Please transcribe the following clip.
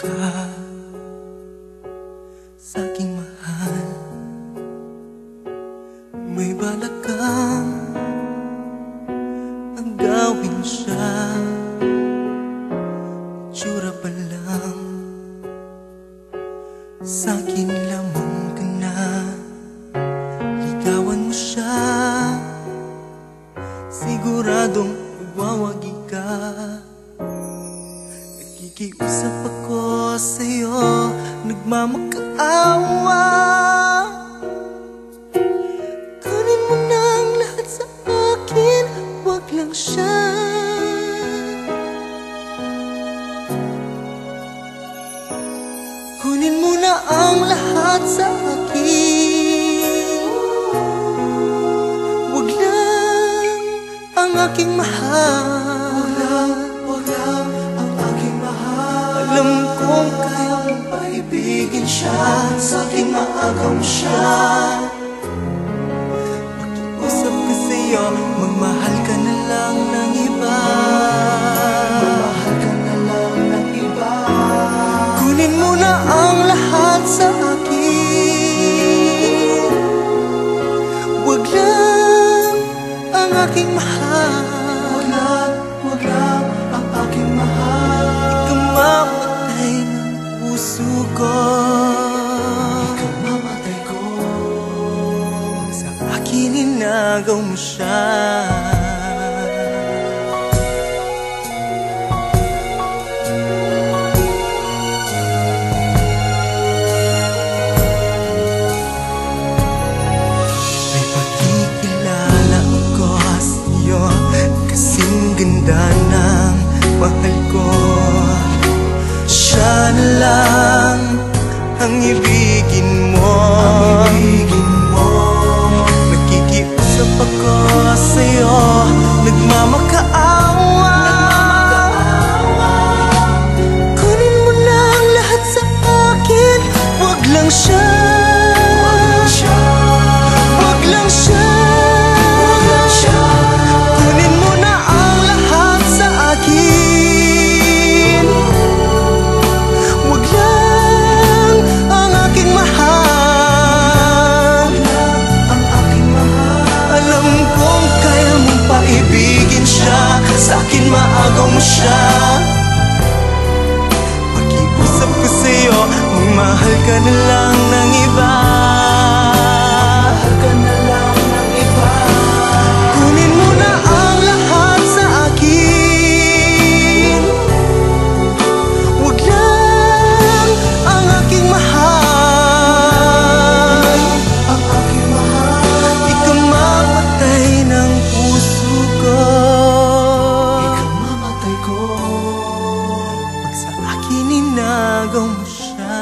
ka sa'king mahal. May balak kang agawin siya, itsura pa lang sa'kin lamang ka na. Ligawan mo siya, siguradong iwawagi ka. Nakikiusap ako sa'yo, nagmamakaawa. Kunin mo na ang lahat sa akin, wag lang siya. Kunin mo na ang lahat sa akin, wag lang ang aking mahal. Wag lang ang aking mahal. Alam kong kaya mong paibigin siya, sa'king maagaw mo siya. Makiusap ka sa'yo, magmahal ka na lang ng iba. Magmahal ka na lang ng iba. Kunin mo na ang lahat sa akin, wag lang ang aking mahal. Wag lang ang aking mahal. Ikamamatay ng puso ko, ikamamatay ko. Sa akin inagaw mo siya. May pagkikilala ako sa'yo, kasing ganda ng mahal ko. Siya na lang ang ibigin mo. Nakikiusap ako sa'yo, nagmamakaawa. Kunin mo na ang lahat sa akin, wag lang siya. Wag lang siya. Kunin mo na ang lahat sa akin, wag lang ang aking mahal. Alam kong kaya mong paibigin siya, sa'kin maagaw mo siya. Pakiusap ko sa'yo, magmahal ka na lang ng iba. Kunin mo na ang lahat sa akin, wag lang ang aking mahal. Ikamamatay ng puso ko, pag sa akin inagaw mo siya.